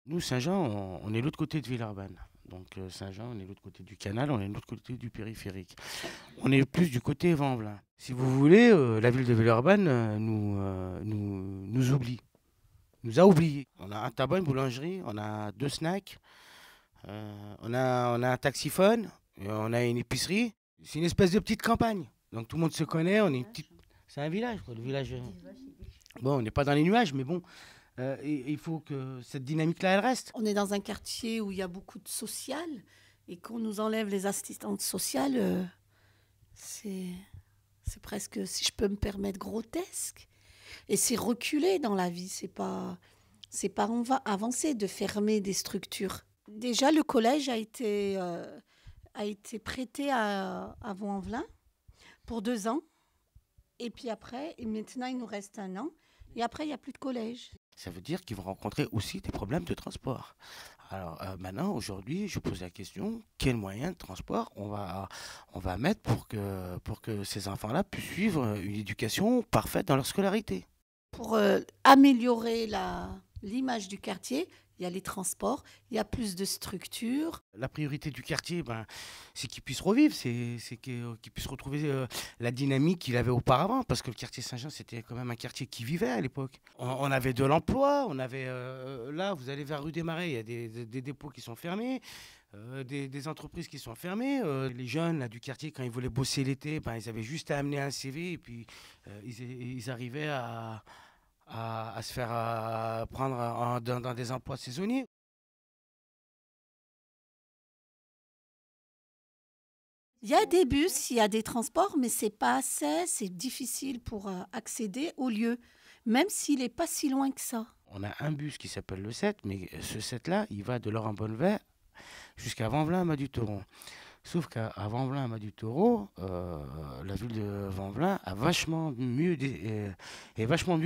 Nous, Saint-Jean, on est l'autre côté de Villeurbanne. Donc Saint-Jean, on est l'autre côté du canal, on est l'autre côté du périphérique. On est plus du côté Vanvelin. Si vous voulez, la ville de Villeurbanne nous oublie, nous a oubliés. On a un tabac, une boulangerie, on a deux snacks, on a un taxiphone, et on a une épicerie. C'est une espèce de petite campagne. Donc tout le monde se connaît, on est une petite... C'est un village, quoi, le village. Bon, on n'est pas dans les nuages, mais bon, il faut que cette dynamique-là, elle reste. On est dans un quartier où il y a beaucoup de social et qu'on nous enlève les assistantes sociales, c'est presque, si je peux me permettre, grotesque. Et c'est reculé dans la vie, c'est pas on va avancer de fermer des structures. Déjà, le collège a été prêté à Vaux-en-Velin pour 2 ans. Et puis après, et maintenant, il nous reste 1 an. Et après, il n'y a plus de collège. Ça veut dire qu'ils vont rencontrer aussi des problèmes de transport. Alors maintenant, aujourd'hui, je pose la question, quels moyens de transport on va mettre pour que ces enfants-là puissent suivre une éducation parfaite dans leur scolarité? Pour améliorer l'image du quartier, il y a les transports, il y a plus de structures. La priorité du quartier, ben, c'est qu'il puisse revivre, c'est qu'il puisse retrouver la dynamique qu'il avait auparavant, parce que le quartier Saint-Jean, c'était quand même un quartier qui vivait à l'époque. On avait de l'emploi, on avait là, vous allez vers rue des Marais, il y a des dépôts qui sont fermés. Des entreprises qui sont fermées. Les jeunes là, du quartier, quand ils voulaient bosser l'été, ben, ils avaient juste à amener un CV et puis ils arrivaient à se faire prendre dans des emplois saisonniers. Il y a des bus, il y a des transports, mais c'est pas assez, c'est difficile pour accéder au lieu, même s'il n'est pas si loin que ça. On a un bus qui s'appelle le 7, mais ce 7-là, il va de Laurent-Bonnevet jusqu'à Vanvelin-Madu-Taureau. Sauf qu'à Vanvelin-Madu-Taureau, la ville de Vanvelin est vachement mieux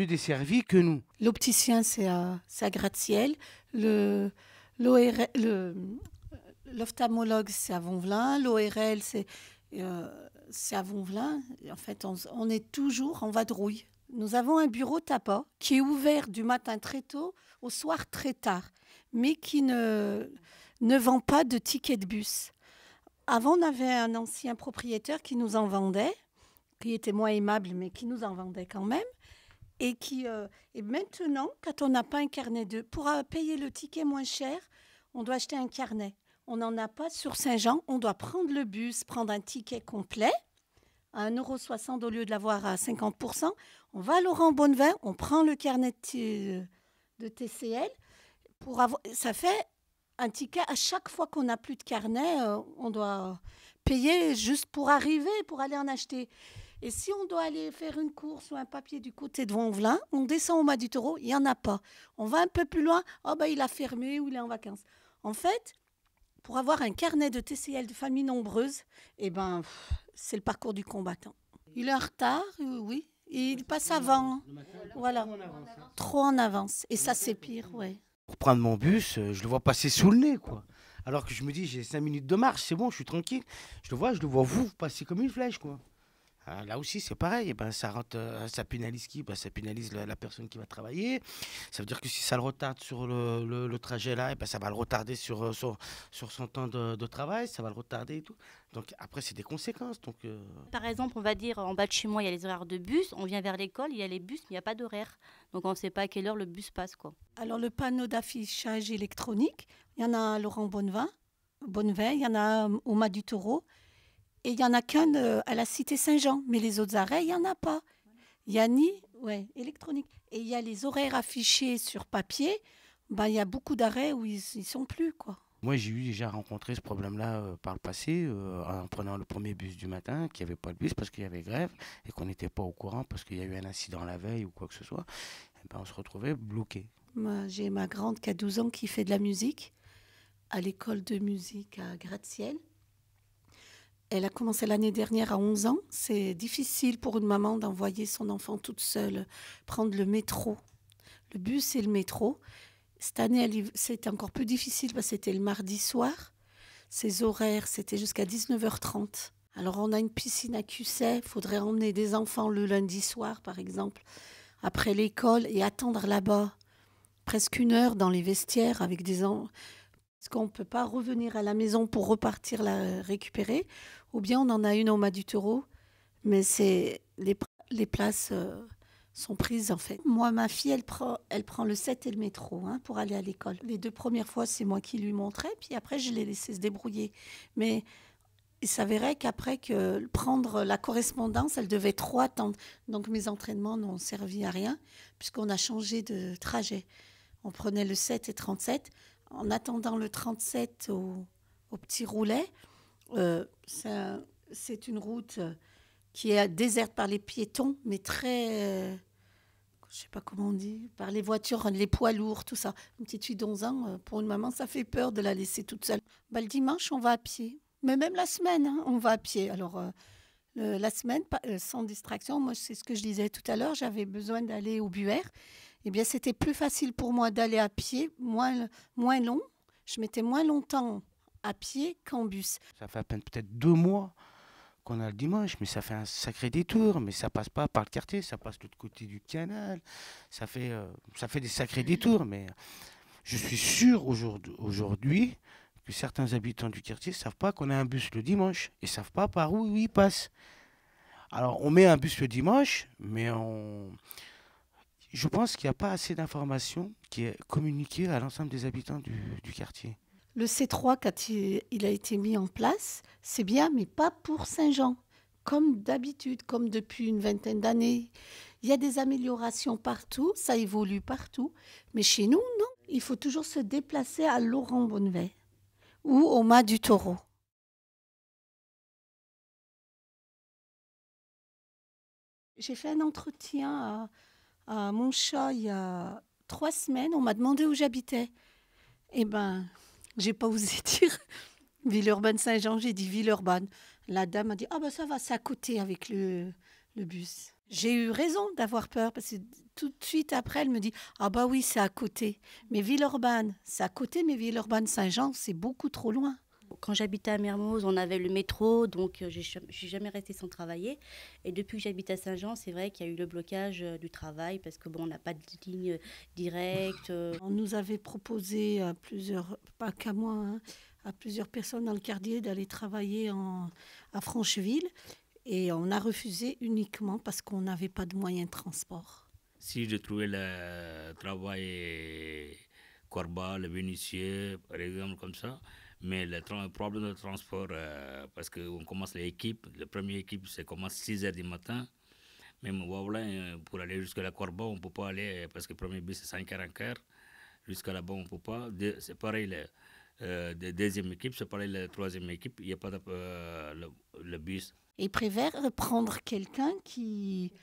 desservie que nous. L'opticien, c'est à Gratte-Ciel. L'ophtalmologue, c'est à Vaux-en-Velin. L'ORL, c'est à Vaux-en-Velin. En fait, on est toujours en vadrouille. Nous avons un bureau tabac qui est ouvert du matin très tôt au soir très tard, mais qui ne vend pas de tickets de bus. Avant, on avait un ancien propriétaire qui nous en vendait, qui était moins aimable, mais qui nous en vendait quand même. Et maintenant, quand on n'a pas un carnet pour payer le ticket moins cher, on doit acheter un carnet. On n'en a pas sur Saint-Jean. On doit prendre le bus, prendre un ticket complet à 1,60 € au lieu de l'avoir à 50%. On va à Laurent-Bonnevet, on prend le carnet de TCL. Ça fait un ticket. À chaque fois qu'on n'a plus de carnet, on doit payer juste pour arriver, pour aller en acheter. Et si on doit aller faire une course ou un papier du côté de Vaux-en-Velin, on descend au Madu-Taureau, il n'y en a pas. On va un peu plus loin, il a fermé ou il est en vacances. En fait, pour avoir un carnet de TCL de famille nombreuse, c'est le parcours du combattant. Il est en retard, oui. Il passe avant. Voilà. Trop en avance. Et ça, c'est pire, ouais. Pour prendre mon bus, je le vois passer sous le nez, quoi. Alors que je me dis, j'ai 5 minutes de marche, c'est bon, je suis tranquille. Je le vois vous passer comme une flèche, quoi. Là aussi, c'est pareil. Ça pénalise qui? Ça pénalise la personne qui va travailler. Ça veut dire que si ça le retarde sur le trajet là, ça va le retarder sur son temps de travail. Ça va le retarder et tout. Donc après, c'est des conséquences. Donc, Par exemple, on va dire en bas de chez moi, il y a les horaires de bus. On vient vers l'école, il y a les bus, mais il n'y a pas d'horaire. Donc on ne sait pas à quelle heure le bus passe, quoi. Alors, le panneau d'affichage électronique, il y en a à Laurent-Bonnevet, il y en a au Madu-Taureau. Et il n'y en a qu'un à la Cité Saint-Jean. Mais les autres arrêts, il n'y en a pas. Il y a électronique. Et il y a les horaires affichés sur papier. Il y a beaucoup d'arrêts où ils ne sont plus, quoi. moi, j'ai eu déjà rencontré ce problème-là par le passé, en prenant le premier bus du matin, qu'il n'y avait pas de bus parce qu'il y avait grève et qu'on n'était pas au courant parce qu'il y a eu un incident la veille ou quoi que ce soit. On se retrouvait bloqué. Moi, j'ai ma grande qui a 12 ans qui fait de la musique. à l'école de musique à Gratte-Ciel. Elle a commencé l'année dernière à 11 ans. C'est difficile pour une maman d'envoyer son enfant toute seule prendre le métro. Le bus et le métro. Cette année, c'était encore plus difficile parce que c'était le mardi soir. Ses horaires, c'était jusqu'à 19h30. Alors, on a une piscine à Cusset. Il faudrait emmener des enfants le lundi soir, par exemple, après l'école et attendre là-bas presque 1 heure dans les vestiaires avec des enfants. Parce qu'on ne peut pas revenir à la maison pour repartir la récupérer. Ou bien on en a une au Mas du Taureau, mais les places sont prises en fait. Moi, ma fille, elle prend le 7 et le métro pour aller à l'école. Les 2 premières fois, c'est moi qui lui montrais, puis après, je l'ai laissé se débrouiller. Mais il s'avérait qu'après que prendre la correspondance, elle devait trop attendre. Donc mes entraînements n'ont servi à rien, puisqu'on a changé de trajet. On prenait le 7 et 37. En attendant le 37 au petit roulet, c'est une route qui est déserte par les piétons, mais très, je ne sais pas comment on dit, par les voitures, les poids lourds, tout ça. Une petite fille d'11 ans, pour une maman, ça fait peur de la laisser toute seule. Le dimanche, on va à pied. Mais même la semaine, on va à pied. Alors, la semaine, sans distraction, moi, c'est ce que je disais tout à l'heure, j'avais besoin d'aller au Buer. Eh bien, c'était plus facile pour moi d'aller à pied, moins long. Je mettais moins longtemps à pied qu'en bus. Ça fait à peine peut-être 2 mois qu'on a le dimanche, mais ça fait un sacré détour. Mais ça passe pas par le quartier, ça passe de l'autre côté du canal. Ça fait des sacrés détours. Mais je suis sûr aujourd'hui que certains habitants du quartier ne savent pas qu'on a un bus le dimanche et ne savent pas par où il passe. Alors, on met un bus le dimanche, mais je pense qu'il n'y a pas assez d'informations qui est communiquée à l'ensemble des habitants du quartier. Le C3, quand il a été mis en place, c'est bien, mais pas pour Saint-Jean. Comme d'habitude, comme depuis une vingtaine d'années. Il y a des améliorations partout, ça évolue partout. Mais chez nous, non. Il faut toujours se déplacer à Laurent-Bonnevet ou au Mas du Taureau. J'ai fait un entretien à Montchat il y a 3 semaines. On m'a demandé où j'habitais. Eh bien, j'ai pas osé dire Villeurbanne-Saint-Jean, j'ai dit Villeurbanne. La dame a dit ah ben ça va, c'est à côté avec le bus. J'ai eu raison d'avoir peur parce que tout de suite après elle me dit ah bah oui c'est à côté. Mais Villeurbanne c'est à côté, mais Villeurbanne-Saint-Jean c'est beaucoup trop loin. Quand j'habitais à Mermoz, on avait le métro, donc je suis jamais restée sans travailler. Et depuis que j'habite à Saint-Jean, c'est vrai qu'il y a eu le blocage du travail parce que bon, on n'a pas de ligne directe. On nous avait proposé à plusieurs, pas qu'à moi, à plusieurs personnes dans le quartier d'aller travailler à Francheville. Et on a refusé uniquement parce qu'on n'avait pas de moyens de transport. Si je trouvais le travail Corba, le Vénitieux, par exemple, comme ça, mais le problème de transport, parce qu'on commence l'équipe, la première équipe, ça commence 6 h du matin. Même voilà, pour aller jusqu'à la Corba, on ne peut pas aller, parce que le premier bus, c'est 5h15. Jusqu'à là-bas, on ne peut pas. C'est pareil, la deuxième équipe, c'est pareil, la troisième équipe, il n'y a pas de le bus. Ils préfèrent prendre quelqu'un qui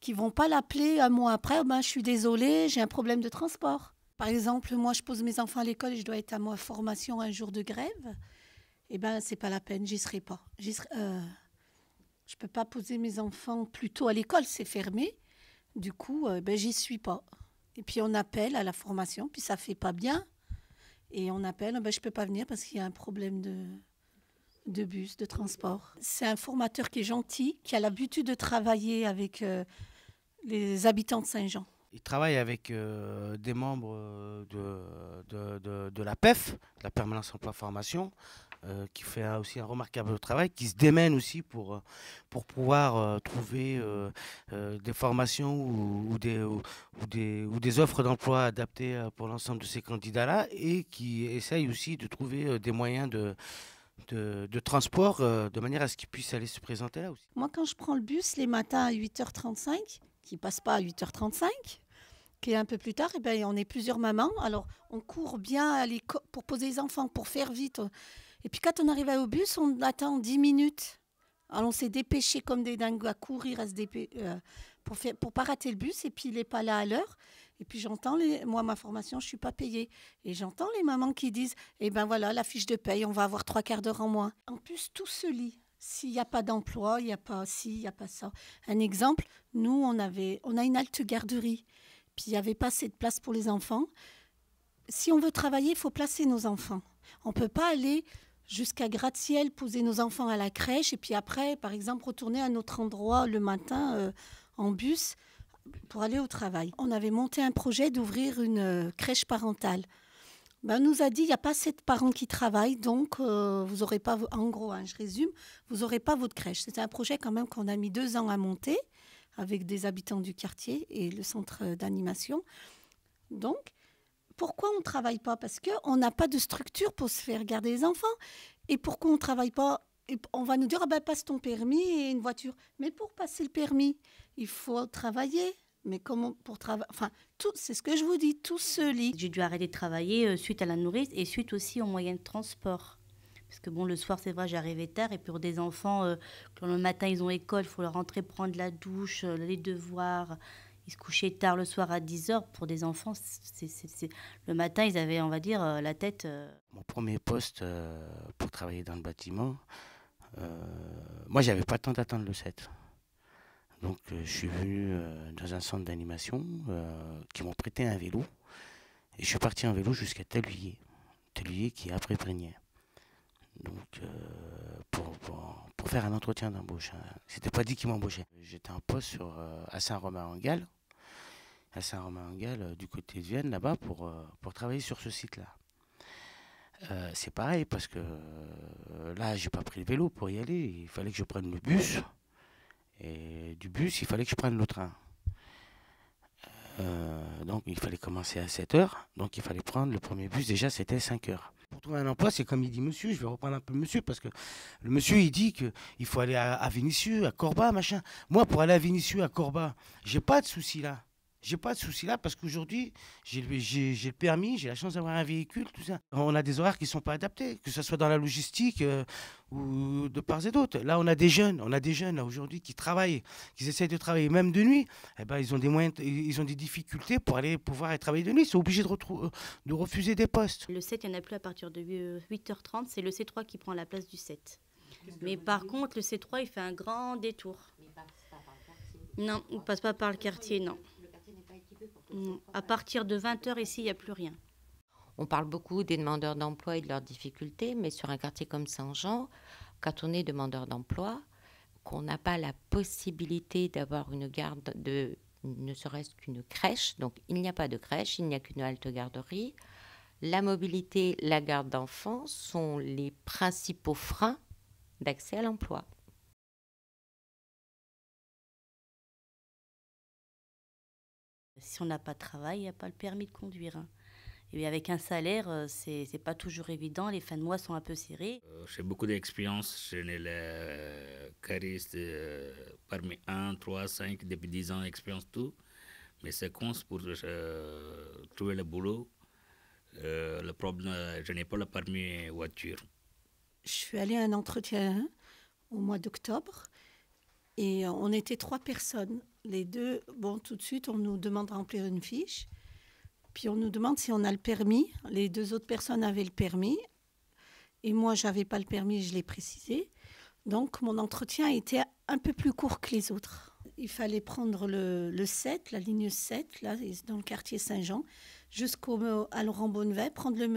ne vont pas l'appeler un mois après. Oh ben, je suis désolée, j'ai un problème de transport. Par exemple, moi, je pose mes enfants à l'école et je dois être à ma formation un jour de grève. Eh bien, ce n'est pas la peine, j'y serai pas. Je ne peux pas poser mes enfants plus tôt à l'école, c'est fermé. Du coup, j'y suis pas. Et puis, on appelle à la formation, puis ça ne fait pas bien. Et on appelle, je ne peux pas venir parce qu'il y a un problème de bus, de transport. C'est un formateur qui est gentil, qui a l'habitude de travailler avec les habitants de Saint-Jean. Il travaille avec des membres de la PEF, de la Permanence Emploi Formation, qui fait aussi un remarquable travail, qui se démène aussi pour pouvoir trouver des formations ou des offres d'emploi adaptées pour l'ensemble de ces candidats-là, et qui essaye aussi de trouver des moyens de transport de manière à ce qu'ils puissent aller se présenter là aussi. Moi, quand je prends le bus les matins à 8h35, qui ne passe pas à 8h35, qui est un peu plus tard, on est plusieurs mamans. Alors, on court bien à l'école pour poser les enfants, pour faire vite. Et puis, quand on arrive au bus, on attend 10 minutes. Alors, on s'est dépêché comme des dingues à courir, pour ne pas rater le bus. Et puis, il n'est pas là à l'heure. Et puis j'entends, moi, ma formation, je ne suis pas payée. Et j'entends les mamans qui disent, eh ben voilà, la fiche de paye, on va avoir 3/4 d'heure en moins. En plus, tout se lit. S'il n'y a pas d'emploi, il n'y a pas ci, il n'y a pas ça. Un exemple, nous, on a une halte garderie. Puis il n'y avait pas assez de place pour les enfants. Si on veut travailler, il faut placer nos enfants. On ne peut pas aller jusqu'à gratte-ciel, poser nos enfants à la crèche et puis après, par exemple, retourner à notre endroit le matin en bus pour aller au travail. On avait monté un projet d'ouvrir une crèche parentale. On nous a dit, il n'y a pas assez de parents qui travaillent, donc vous n'aurez pas, en gros, je résume, vous n'aurez pas votre crèche. C'était un projet quand même qu'on a mis 2 ans à monter avec des habitants du quartier et le centre d'animation. Donc, pourquoi on ne travaille pas? Parce qu'on n'a pas de structure pour se faire garder les enfants. Et pourquoi on ne travaille pas? Et on va nous dire, passe ton permis et une voiture. Mais pour passer le permis, il faut travailler. Mais comment pour travailler? Enfin, tout, c'est ce que je vous dis, tout se lit. J'ai dû arrêter de travailler suite à la nourrice et suite aussi aux moyens de transport. Parce que bon, le soir, c'est vrai, j'arrivais tard. Et pour des enfants, quand le matin, ils ont école, il faut leur rentrer prendre la douche, les devoirs. Ils se couchaient tard le soir à 10h. Pour des enfants, le matin, ils avaient, on va dire, la tête... Mon premier poste pour travailler dans le bâtiment, moi, j'avais pas le temps d'attendre le 7. Donc, je suis venu dans un centre d'animation qui m'ont prêté un vélo. Et je suis parti en vélo jusqu'à Tellier qui est après Prégnières. Donc, pour faire un entretien d'embauche. C'était pas dit qu'ils m'embauchaient. J'étais en poste à Saint-Romain-en-Galles. À Saint-Romain-en-Galles, du côté de Vienne, là-bas, pour travailler sur ce site-là. C'est pareil, parce que là, j'ai pas pris le vélo pour y aller. Il fallait que je prenne le bus. Et du bus, il fallait que je prenne le train. Donc, il fallait commencer à 7h. Donc, il fallait prendre le premier bus. Déjà, c'était 5h. Pour trouver un emploi, c'est comme il dit monsieur. Je vais reprendre un peu monsieur, parce que le monsieur, il dit qu'il faut aller à Vénissieux, à Corba, machin. Moi, pour aller à Vénissieux, à Corba, j'ai pas de souci là. J'ai pas de souci là parce qu'aujourd'hui, j'ai le permis, j'ai la chance d'avoir un véhicule, tout ça. On a des horaires qui ne sont pas adaptés, que ce soit dans la logistique ou de part et d'autre. Là, on a des jeunes là aujourd'hui qui travaillent, qui essaient de travailler même de nuit. Eh ben, ils ont des moyens, ils ont des difficultés pour aller pouvoir travailler de nuit. Ils sont obligés de refuser des postes. Le 7, il n'y en a plus à partir de 8h30. C'est le C3 qui prend la place du 7. Mais par contre, le C3, il fait un grand détour. Mais il passe pas par le quartier. Non, il ne passe pas par le quartier, non. À partir de 20h, ici, il n'y a plus rien. On parle beaucoup des demandeurs d'emploi et de leurs difficultés, mais sur un quartier comme Saint-Jean, quand on est demandeur d'emploi, qu'on n'a pas la possibilité d'avoir une garde ne serait-ce qu'une crèche, donc il n'y a pas de crèche, il n'y a qu'une halte garderie, la mobilité, la garde d'enfants sont les principaux freins d'accès à l'emploi. Si on n'a pas de travail, il n'y a pas le permis de conduire. Et avec un salaire, c'est pas toujours évident. Les fins de mois sont un peu serrées. J'ai beaucoup d'expérience. Je n'ai le cariste parmi 1, 3, 5, depuis 10 ans d'expérience, tout. Mais c'est con pour trouver le boulot. Le problème, je n'ai pas le permis voiture. Je suis allée à un entretien au mois d'octobre et on était 3 personnes. Les 2, tout de suite, on nous demande de remplir une fiche. Puis on nous demande si on a le permis. Les 2 autres personnes avaient le permis. Et moi, je n'avais pas le permis, je l'ai précisé. Donc, mon entretien était un peu plus court que les autres. Il fallait prendre le 7, la ligne 7, là, dans le quartier Saint-Jean, à Laurent Bonnevet, prendre le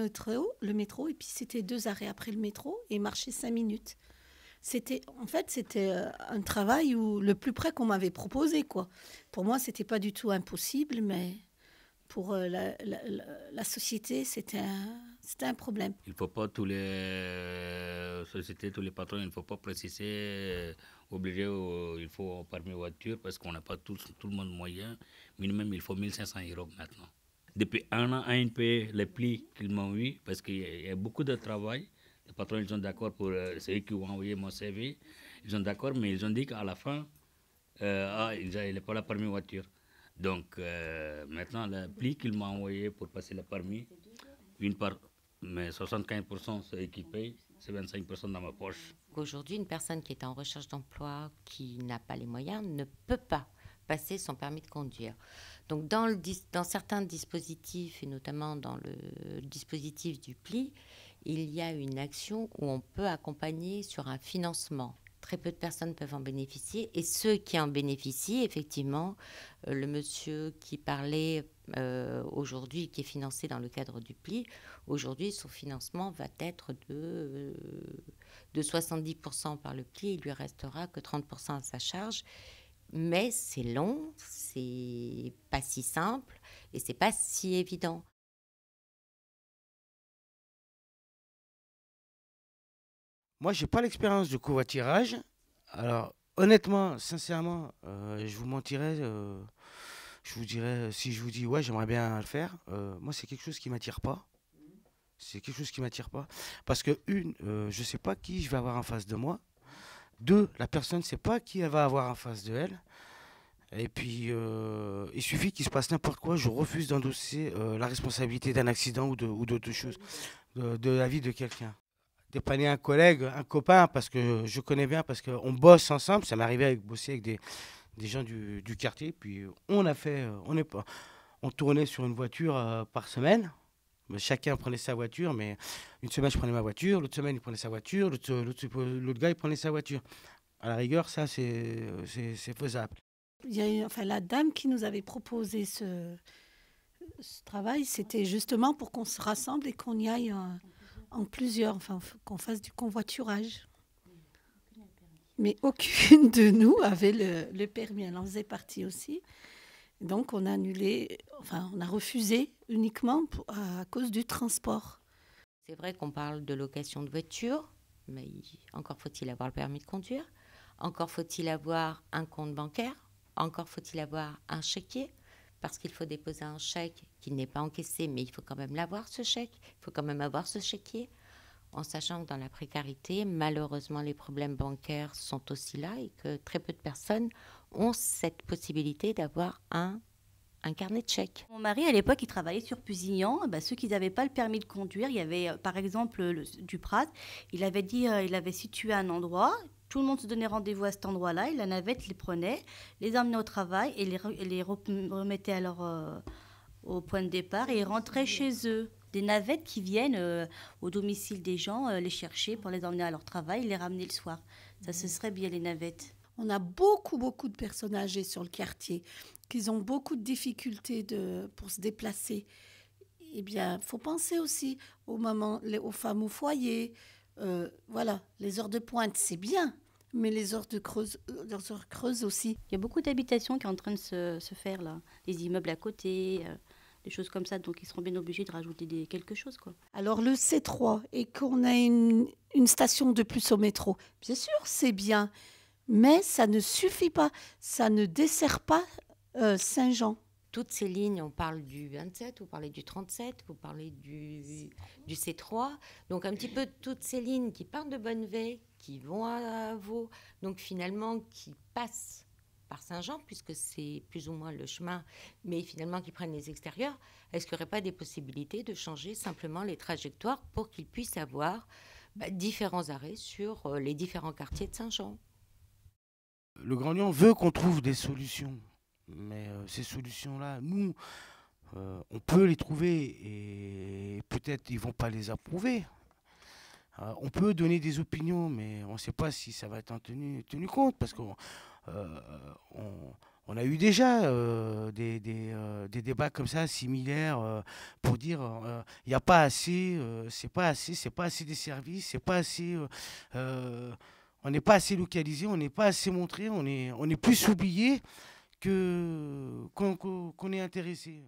métro. Et puis, c'était 2 arrêts après le métro et marcher 5 minutes. C'était un travail le plus près qu'on m'avait proposé, quoi. Pour moi, ce n'était pas du tout impossible, mais... Pour la société, c'était un problème. Il ne faut pas tous les sociétés, tous les patrons, il ne faut pas préciser, obliger, il faut un permis voiture parce qu'on n'a pas tout le monde moyen. Minimum, il faut 1 500 € maintenant. Depuis 1 an, ANP, les plis qu'ils m'ont eu, parce qu'il y a beaucoup de travail. Les patrons, ils sont d'accord pour... c'est eux qui ont envoyé mon CV. Ils sont d'accord, mais ils ont dit qu'à la fin, il n'a pas le permis voiture. Donc, maintenant, le pli qu'il m'a envoyé pour passer le permis, mais 75% c'est équipé, c'est 25% dans ma poche. Aujourd'hui, une personne qui est en recherche d'emploi, qui n'a pas les moyens, ne peut pas passer son permis de conduire. Donc dans certains dispositifs, et notamment dans le dispositif du PLI, il y a une action où on peut accompagner sur un financement. Très peu de personnes peuvent en bénéficier. Et ceux qui en bénéficient, effectivement, le monsieur qui parlait aujourd'hui, qui est financé dans le cadre du PLI, aujourd'hui, son financement va être de 70% par le PLI. Il lui restera que 30% à sa charge. Mais c'est long, c'est pas si simple et c'est pas si évident. Moi, j'ai pas l'expérience de covoiturage. Alors, honnêtement, sincèrement, je vous mentirais. Je vous dirais, si je vous dis, ouais, j'aimerais bien le faire, moi, c'est quelque chose qui m'attire pas. C'est quelque chose qui m'attire pas. Parce que, je sais pas qui je vais avoir en face de moi. Deux, la personne ne sait pas qui elle va avoir en face de elle. Et puis, il suffit qu'il se passe n'importe quoi, je refuse d'endosser la responsabilité d'un accident ou d'autres choses, de la vie de quelqu'un. Dépanner un collègue, un copain, parce que je connais bien, parce qu'on bosse ensemble. Ça m'est arrivé avec bosser avec des gens du quartier. Puis on tournait sur une voiture par semaine. Mais chacun prenait sa voiture, mais une semaine je prenais ma voiture, l'autre semaine il prenait sa voiture, l'autre gars il prenait sa voiture. À la rigueur, ça c'est faisable. Il y a la dame qui nous avait proposé ce travail, c'était justement pour qu'on se rassemble et qu'on y aille en plusieurs, qu'on fasse du convoiturage. Mais aucune de nous avait le permis, elle en faisait partie aussi. Donc on a on a refusé uniquement à cause du transport. C'est vrai qu'on parle de location de voiture, mais encore faut-il avoir le permis de conduire, encore faut-il avoir un compte bancaire, encore faut-il avoir un chéquier, parce qu'il faut déposer un chèque qui n'est pas encaissé, mais il faut quand même l'avoir ce chèque, il faut quand même avoir ce chéquier, en sachant que dans la précarité, malheureusement, les problèmes bancaires sont aussi là et que très peu de personnes ont cette possibilité d'avoir un carnet de chèques. Mon mari, à l'époque, il travaillait sur Pusignan. Ceux qui n'avaient pas le permis de conduire, il y avait, par exemple, Duprat. Il avait dit, il avait situé un endroit. Tout le monde se donnait rendez-vous à cet endroit-là. Et la navette les prenait, les emmenait au travail et les remettait au point de départ. Et ils rentraient chez eux. Des navettes qui viennent au domicile des gens les chercher pour les emmener à leur travail et les ramener le soir. Ça, ce serait bien, les navettes. On a beaucoup de personnes âgées sur le quartier qui ont beaucoup de difficultés pour se déplacer. Eh bien, il faut penser aussi aux femmes au foyer. Les heures de pointe, c'est bien, mais les heures creuses aussi. Il y a beaucoup d'habitations qui sont en train de se faire, là. Des immeubles à côté, des choses comme ça. Donc, ils seront bien obligés de rajouter quelque chose, quoi. Alors, le C3, et qu'on a une station de plus au métro, bien sûr, c'est bien. Mais ça ne suffit pas, ça ne dessert pas Saint-Jean. Toutes ces lignes, on parle du 27, vous parlez du 37, vous parlez du C3. Donc un petit peu toutes ces lignes qui partent de Bonneveille, qui vont à Vaud, donc finalement qui passent par Saint-Jean, puisque c'est plus ou moins le chemin, mais finalement qui prennent les extérieurs. Est-ce qu'il n'y aurait pas des possibilités de changer simplement les trajectoires pour qu'ils puissent avoir différents arrêts sur les différents quartiers de Saint-Jean ? Le Grand Lyon veut qu'on trouve des solutions. Mais ces solutions-là, nous, on peut les trouver et peut-être ils ne vont pas les approuver. On peut donner des opinions, mais on ne sait pas si ça va être tenu compte parce qu'on on a eu déjà des débats comme ça, similaires, pour dire il n'y a pas assez, c'est pas assez des services, c'est pas assez... on n'est pas assez localisé, on n'est pas assez montré, on est plus oublié qu'on est intéressé.